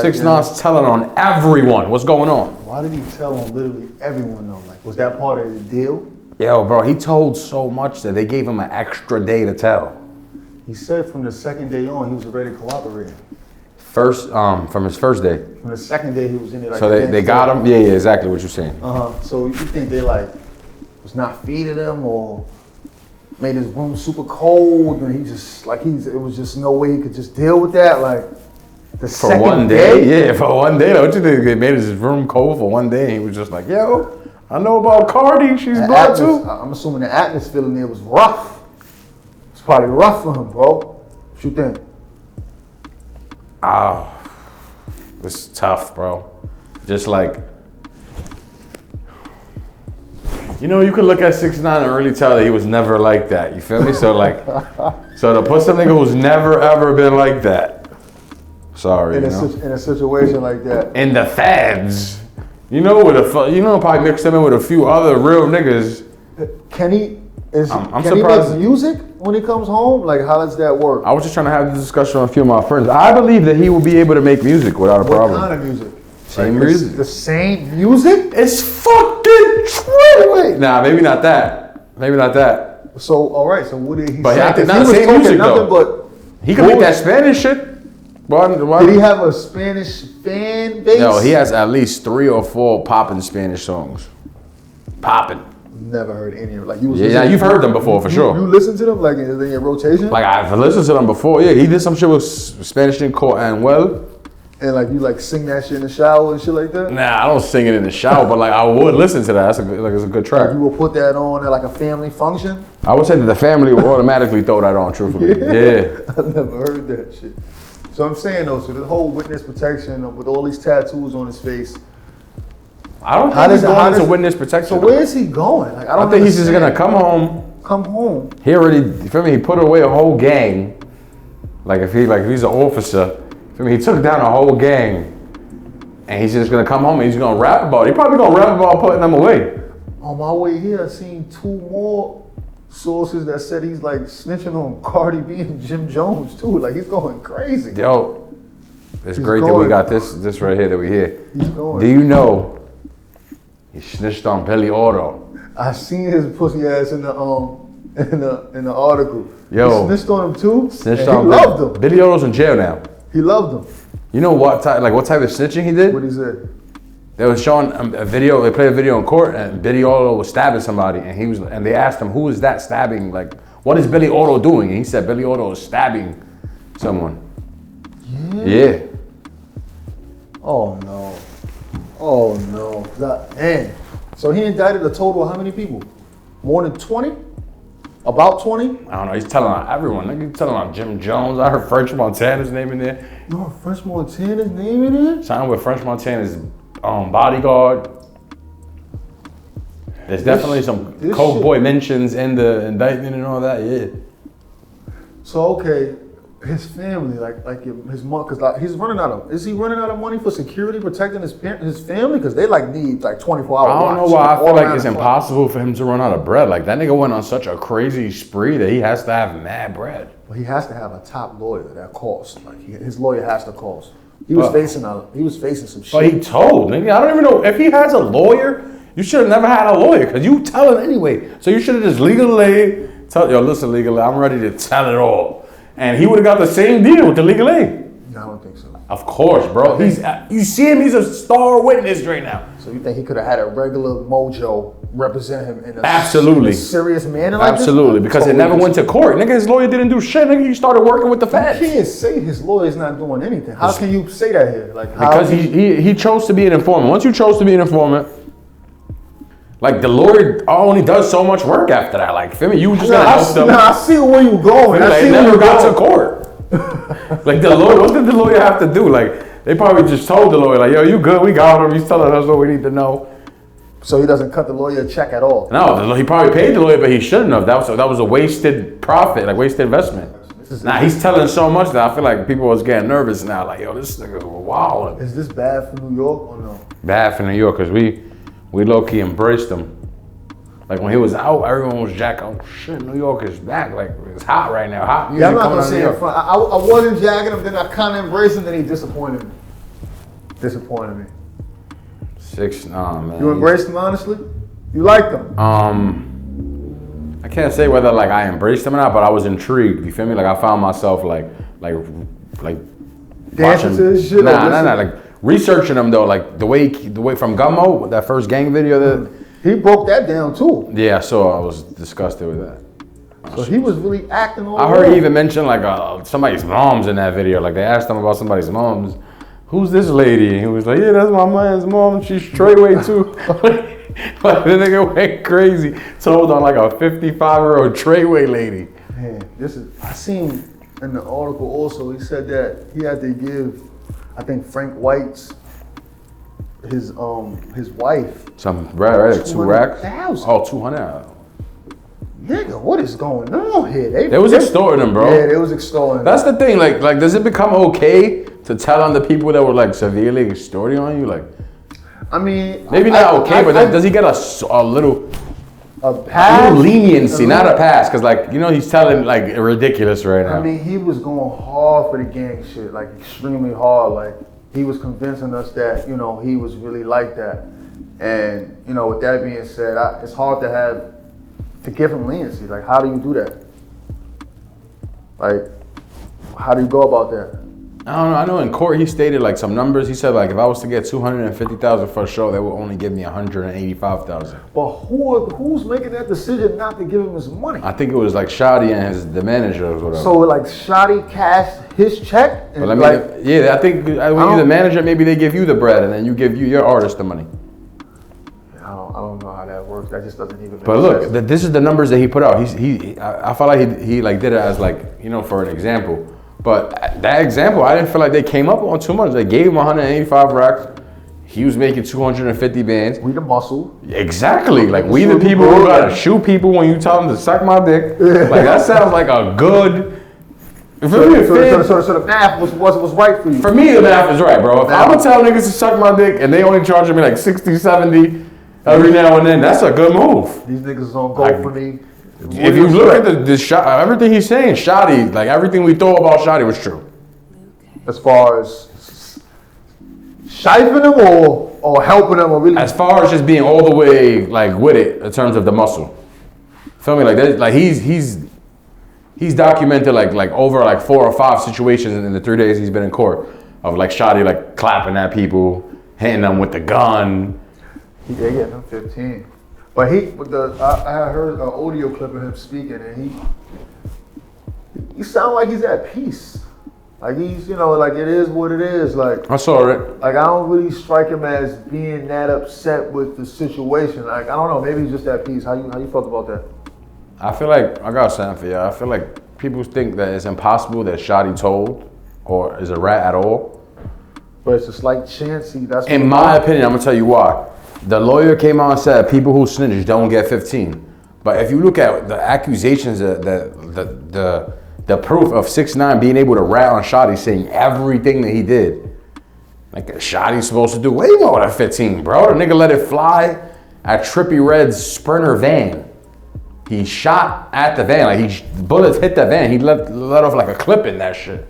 6ix9ine's telling on everyone what's going on. Why did he tell on literally everyone though? Like, was that part of the deal? Yo, bro, he told so much that they gave him an extra day to tell. He said from the second day on, he was already cooperating. From his first day. From the second day, he was in it. Like, so they got him? Yeah, exactly what you're saying. So you think they like was not feeding him or made his room super cold and he just like it was just no way he could just deal with that? Like the for one day? Yeah, for one day. Don't you think they made his room cold for one day and he was just like, yo, I know about Cardi, she's black too. I'm assuming the atmosphere in there was rough. It's probably rough for him, bro. What you think? It's tough, bro. Just like, you know, you could look at 6ix9ine and really tell that he was never like that. You feel me? So like, so to put some nigga who's never ever been like that. Sorry, in a situation like that. In the fads, you know, probably mixed him in with a few other real niggas. Can he? I'm can surprised. He make music when he comes home? Like, how does that work? I was just trying to have this discussion with a few of my friends. I believe that he will be able to make music without a problem. What kind of music? Same music. The same music? It's fucking true. Wait, nah, maybe not that. Maybe not that. So, all right. So what did he say? But I think not the same music though. But he could make that Spanish shit. Did he have a Spanish fan base? No, he has at least 3 or 4 popping Spanish songs. Popping. Never heard any of it. Like you was yeah, you've heard them before for sure. You listen to them like in your rotation? Like I've listened to them before. Yeah, he did some shit with Spanish in court and well. And like you like sing that shit in the shower and shit like that? Nah, I don't sing it in the shower, but like I would listen to that. That's it's a good track. Like you will put that on at like a family function? I would say that the family would automatically throw that on, truthfully. Yeah. I've never heard that shit. So I'm saying though, so the whole witness protection with all these tattoos on his face. I don't think he's going into witness protection. So where is he going? Like I think he's just gonna come home. Come home. He already, you feel me? He put away a whole gang. Like if he's an officer, you feel me? He took down a whole gang, and he's just gonna come home and he's gonna rap about it. He probably gonna rap about putting them away. On my way here, I seen 2 more sources that said he's like snitching on Cardi B and Jim Jones too. Like he's going crazy. Yo, it's great that we got this right here that we hear. He's going. Do you know he snitched on Billy Oro? I seen his pussy ass in the article. Yo, he snitched on him too. Snitched on him. Loved him. Billy Oro's in jail now. He loved him. You know what type of snitching he did? What he said? They was showing a video. They played a video in court, and Billy Oro was stabbing somebody, and they asked him, "Who is that stabbing? Like, what is Billy Oro doing?" And he said, "Billy Oro is stabbing someone." Yeah. Oh no. Oh no. Man. So he indicted a total of how many people? More than 20? About 20? I don't know. He's telling on everyone. Like, he's telling on Jim Jones. I heard French Montana's name in there. No, French Montana's name in there? Signed with French Montana's bodyguard. There's definitely some Coke Boy mentions in the indictment and all that. Yeah. So okay, his family, like his mom, cause like he's running out of. Is he running out of money for security protecting his family? Cause they like need like 24 hours. I don't know why I feel like it's impossible for him to run out of bread. Like that nigga went on such a crazy spree that he has to have mad bread. Well, he has to have a top lawyer that costs. Like his lawyer has to cost. He was facing some shit. But he told, nigga. I don't even know if he has a lawyer. You should have never had a lawyer because you tell it anyway. So you should have just legally tell, yo, listen, legally, I'm ready to tell it all. And he would have got the same deal with the legal aid. No, I don't think so. Of course, bro. You see him, he's a star witness right now. So you think he could have had a regular mojo represent him in a absolutely serious manner like absolutely, this? because it never went to court. Nigga, his lawyer didn't do shit. Nigga, he started working with the feds. You can't say his lawyer's not doing anything. How can you say that here? Like because he chose to be an informant. Once you chose to be an informant, like the lawyer only does so much work after that. Like, feel me? You just gotta help them. I see where you going. I see never got to court. Like the lawyer, what did the lawyer have to do? Like they probably just told the lawyer, like, yo, you good? We got him. He's telling us what we need to know. So he doesn't cut the lawyer a check at all. No, he probably paid the lawyer, but he shouldn't have. That was a wasted profit, like wasted investment. He's telling so much that I feel like people was getting nervous now. Like, yo, this nigga's wild. Is this bad for New York or no? Bad for New York, because we low-key embraced him. Like when he was out, everyone was jacking. Oh shit, New York is back. Like it's hot right now. Hot music. Yeah, I'm not gonna say it. I wasn't jacking him, then I kind of embraced him, then he disappointed me. disappointed me. 6ix9ine, man. You embraced him honestly? You liked him? I can't say whether like I embraced him or not, but I was intrigued. You feel me? Like I found myself like dancing to his shit. Nah, like researching him though, like the way from Gummo, that first gang video that he broke that down too. Yeah, so I was disgusted with that. So he was really acting all I heard he even mentioned like somebody's mom's in that video. Like they asked him about somebody's mom's. Who's this lady? And he was like, yeah, that's my man's mom. She's Treyway too. Like the nigga went crazy. Told on like a 55-year-old Treyway lady. Man, I seen in the article also, he said that he had to give, I think Frank White's, his wife. Some right, 2 racks. 200,000. Oh, 200. Nigga, what is going on here? They was extorting him, bro. Yeah, they was extorting. That's the thing. Like, does it become okay to tell on the people that were like severely extorting on you? Like, I mean, maybe not okay, but does he get a little pass? A little leniency, not a pass, because like he's telling like ridiculous right now. I mean, he was going hard for the gang shit, like extremely hard. Like he was convincing us that he was really like that. And with that being said, it's hard to give him leniency. Like, how do you do that? Like, how do you go about that? I don't know. I know in court he stated like some numbers. He said like if I was to get 250,000 for a show, they would only give me 185,000. But who's making that decision not to give him his money? I think it was like Shotty and the manager or whatever. So like Shotty cashed his check. And I think when you're the manager, maybe they give you the bread and then you give your artist the money. I don't know how that works. That just doesn't even make But look, sense. this is the numbers that he put out. I felt like he like did it as like for an example. But that example, I didn't feel like they came up on too much. They gave him 185 racks. He was making 250 bands. We the muscle. Exactly. Like we the people who gotta shoot people when you tell them to suck my dick. Like that sounds like a good. So the math was right for you. For me, the math is right, bro. If I'm gonna tell niggas to suck my dick and they only charging me like 60, 70 every now and then, that's a good move. These niggas don't go for me. If you look at the shot, everything he's saying, Shotty, like everything we thought about Shotty was true. As far as shiving him or helping him or really. As far as just being all the way like with it in terms of the muscle. Feel me? Like that, like he's documented like over like 4 or 5 situations in the 3 days he's been in court of like Shotty like clapping at people, hitting them with the gun. He did get him 15. But I heard an audio clip of him speaking, and he sound like he's at peace. Like he's, like it is what it is. Like I saw it. Like I don't really strike him as being that upset with the situation. Like I don't know, maybe he's just at peace. How you felt about that? I feel like I got something for you. I feel like people think that it's impossible that Shotty told or is a rat at all. But it's a slight chance. That's in my opinion. I'm gonna tell you why. The lawyer came out and said people who snitch don't get 15. But if you look at the accusations, the proof of 6ix9ine being able to rat on Shotty, saying everything that he did, like Shotty's supposed to do way more than 15, bro. The nigga let it fly at Trippie Redd's Sprinter van. He shot at the van, like bullets hit the van. He let off like a clip in that shit.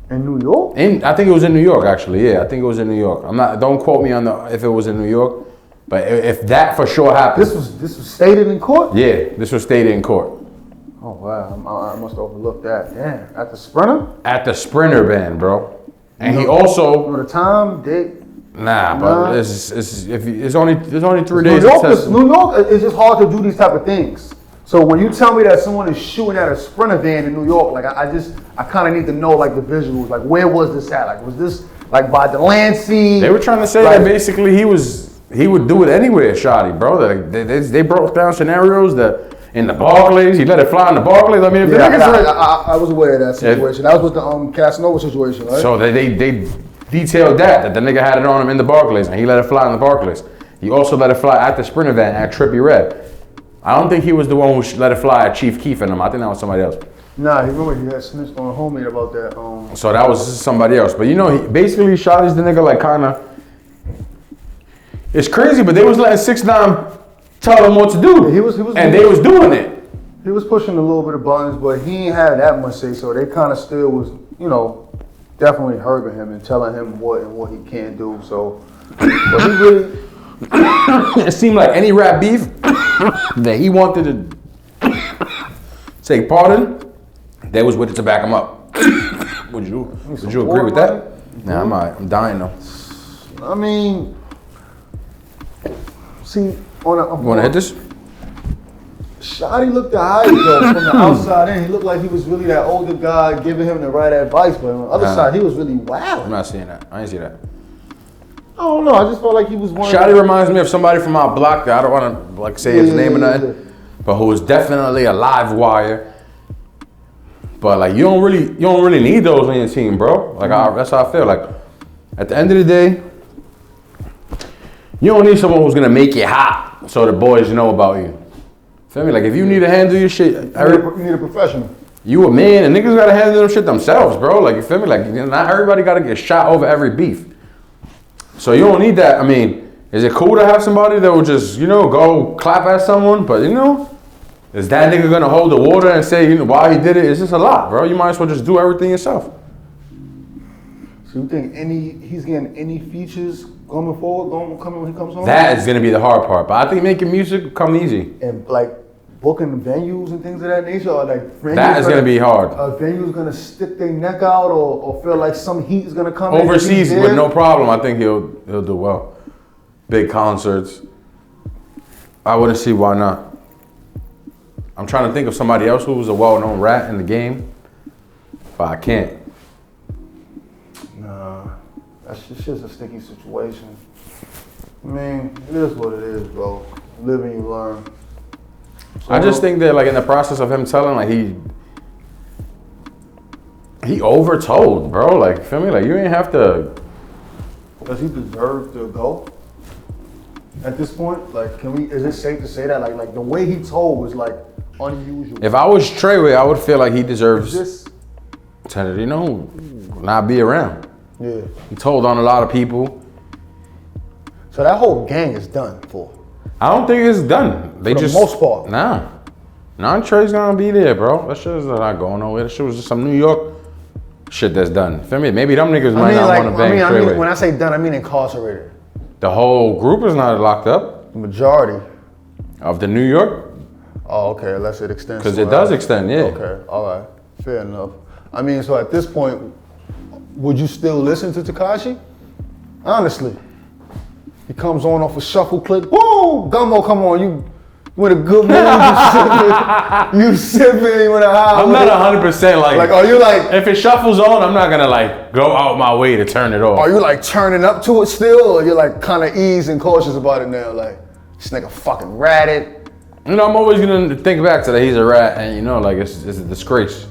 In New York? I think it was in New York, actually. Yeah, I think it was in New York. Don't quote me on if it was in New York, but if that for sure happened. This was stated in court? Yeah, this was stated in court. Oh wow, I must have overlooked that. Damn, at the Sprinter? At the Sprinter van, bro. And he also. The time, date. Nah, but it's only 3 days. New York is just hard to do these type of things. So when you tell me that someone is shooting at a Sprinter van in New York, like I kind of need to know like the visuals, like where was this at? Like was this like by the Lancey? They were trying to say that basically he would do it anywhere, Shotty, bro. Like they broke down scenarios that in the Barclays, he let it fly in the Barclays. I mean, if I was aware of that situation. That was with the Casanova situation, right? So they detailed that the nigga had it on him in the Barclays and he let it fly in the Barclays. He also let it fly at the Sprinter van at Trippie Redd. I don't think he was the one who let it fly at Chief Keef and him. I think that was somebody else. Nah, he had snitched on a homie about that. So that was somebody else. But basically Shotty's the nigga like kind of. It's crazy, but they was letting 6ix9ine tell them what to do. They was doing it. He was pushing a little bit of buttons, but he ain't had that much say, so they kind of still was, definitely hurting him and telling him what he can't do. So, but he really. It seemed like any rap beef that he wanted to take part in, they was with it to back him up. Would you agree with that? Nah, I'm all right. I'm dying though. I mean, see, Want to hit this? Shotty looked alright though from the outside in. He looked like he was really that older guy giving him the right advice, but on the other side, he was really wild. I'm not seeing that. I ain't see that. I don't know. I just felt like he was one. Shotty reminds me of somebody from our block that I don't want to like say his name or nothing, but who was definitely a live wire. But like you don't really need those on your team, bro. Like that's how I feel. Like at the end of the day, you don't need someone who's gonna make it hot so the boys know about you. Feel me? Like if you need to handle your shit, you need a professional. You a man and niggas gotta handle them shit themselves, bro. Like you feel me? Like not everybody gotta get shot over every beef. So you don't need that. I mean, is it cool to have somebody that will just, go clap at someone? But is that nigga gonna hold the water and say, why he did it? It's just a lot, bro. You might as well just do everything yourself. So you think he's getting any features coming forward, coming when he comes home? That is gonna be the hard part. But I think making music come easy. And like booking venues and things of that nature, or like that is gonna be hard. A venue's gonna stick their neck out, or feel like some heat is gonna come overseas with no problem. I think he'll do well. Big concerts. I wouldn't see why not. I'm trying to think of somebody else who was a well-known rat in the game, but I can't. Nah, that's just a sticky situation. I mean, it is what it is, bro. You live and you learn. So I just think that, like, in the process of him telling, like, he overtold, bro. Like, feel me? Like, you ain't have to. Does he deserve to go? At this point, like, is it safe to say that? Like the way he told was like unusual. If I was Treyway, I would feel like he deserves to, not be around. Yeah. He told on a lot of people. So that whole gang is done for. I don't think it's done. They for just the most part. Nah. Trey's gonna be there, bro. That shit is not going nowhere. That shit was just some New York shit that's done. Feel me? Maybe them niggas might not want to bang Treyway. When I say done, I mean incarcerated. The whole group is not locked up. The majority. Of the New York? Oh, okay, unless it extends. Because it does extend, yeah. Okay, all right, fair enough. I mean, so at this point, would you still listen to Tekashi? Honestly. He comes on off a shuffle clip. Woo! Gumbo, come on, you with a good mood, you sipping, you in a high. I'm not 100% like, are you like, if it shuffles on, I'm not gonna like go out my way to turn it off. Are you like turning up to it still, or you're like kind of eased and cautious about it now? Like, this nigga fucking ratted. I'm always gonna think back to that he's a rat, and like it's a disgrace.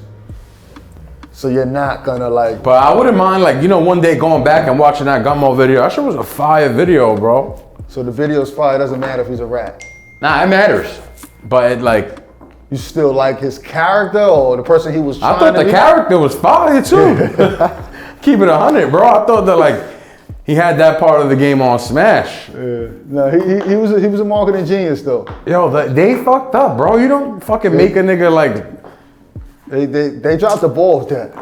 So you're not gonna like. But I wouldn't mind like one day going back and watching that Gummo video. That shit was a fire video, bro. So the video's fire. It doesn't matter if he's a rat. Nah, it matters. But it like. You still like his character or the person he was trying to be? I thought the character was fire too. Keep it 100, bro. I thought that like he had that part of the game on smash. Yeah. No, he was a marketing genius though. Yo, they fucked up, bro. You don't fucking make a nigga like. They dropped the ball with that.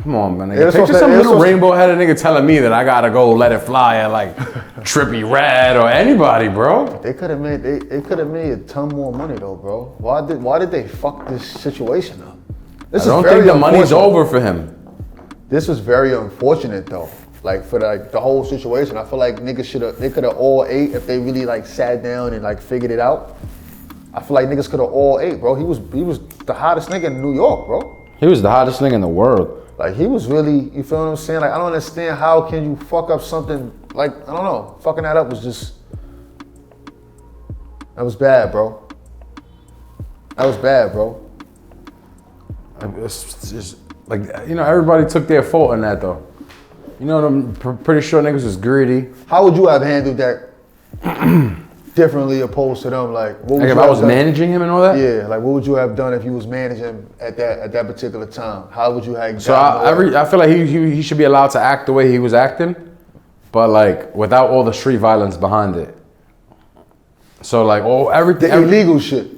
Come on, man. Nigga. Picture some little rainbow-headed nigga telling me that I gotta go let it fly at like Trippy Red or anybody, bro. They could have made a ton more money though, bro. Why did they fuck this situation up? I don't think the money's over for him. This was very unfortunate though. Like for the whole situation, I feel like niggas they could have all ate if they really like sat down and like figured it out. I feel like niggas could have all ate, bro. He was the hottest nigga in New York, bro. He was the hottest nigga in the world. Like he was really, you feel what I'm saying? Like I don't understand how can you fuck up something like, I don't know, fucking that up was just, that was bad, bro. That was bad, bro. It's just like, everybody took their fault in that though. I'm pretty sure niggas was greedy. How would you have handled that differently opposed to them? Like, what would if I was managing him and all that? Yeah, like what would you have done if you was managing at that particular time? How would you have? So I feel like he should be allowed to act the way he was acting, but like without all the street violence behind it. So like everything illegal shit.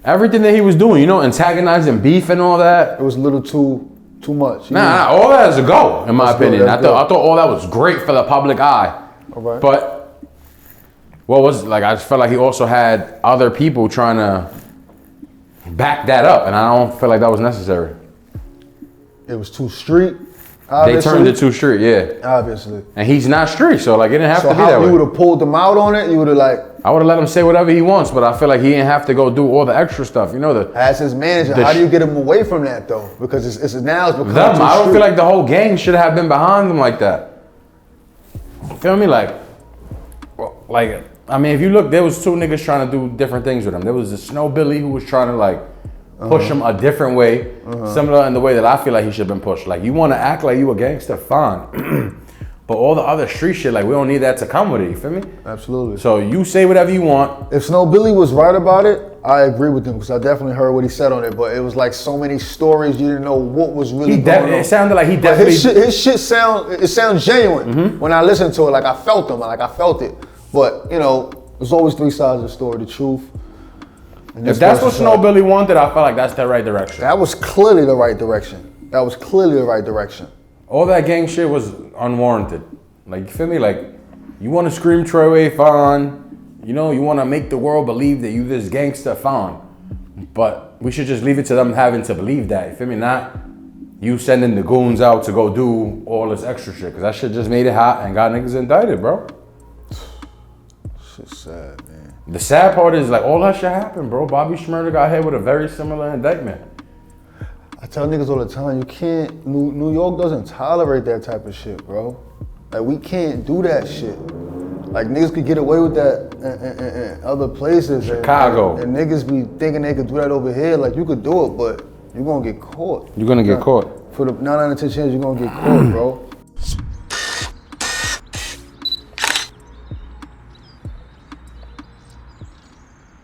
Everything that he was doing, antagonizing beef and all that. It was a little too too much. Nah, all that is a go, in my opinion. I thought all that was great for the public eye. All right. But what was like? I just felt like he also had other people trying to back that up, and I don't feel like that was necessary. It was too street. Obviously. They turned it too street, yeah. Obviously. And he's not street, so like it didn't have to be that way. So you would have pulled him out on it? You would have like... I would have let him say whatever he wants, but I feel like he didn't have to go do all the extra stuff. You know, as his manager, how do you get him away from that though? Because it's now it's become I don't feel like the whole gang should have been behind him like that. You feel me? Like, I mean, if you look, there was two niggas trying to do different things with him. There was the Snow Billy who was trying to like push him a different way, similar in the way that I feel like he should have been pushed. Like, you want to act like you a gangster, fine. But all the other street shit, like, we don't need that to come with it, you feel me? Absolutely. So you say whatever you want. If Snow Billy was right about it, I agree with him because I definitely heard what he said on it. But it was like so many stories, you didn't know what was really going on. It sounded like he definitely... His shit sounds genuine when I listen to it. Like, I felt him, like I felt it. But, you know, there's always three sides of the story, the truth. If that's what Snow Billy wanted, I felt like that's the right direction. That was clearly the right direction. That was clearly the right direction. All that gang shit was unwarranted. Like, you feel me? Like, you want to scream Treyway, fine. You know, you want to make the world believe that you this gangster, fine. But we should just leave it to them having to believe that, you feel me? Not you sending the goons out to go do all this extra shit. Because that shit just made it hot and got niggas indicted, bro. Shit's sad, man. The sad part is, like, all that shit happened, bro. Bobby Shmurda got hit with a very similar indictment. I tell niggas all the time, you can't, New York doesn't tolerate that type of shit, bro. Like, we can't do that shit. Like, niggas could get away with that in other places. Chicago. And niggas be thinking they could do that over here. Like, you could do it, but you're gonna get caught. You're gonna get caught. For the 9 out of 10 chance, you're gonna get caught, bro.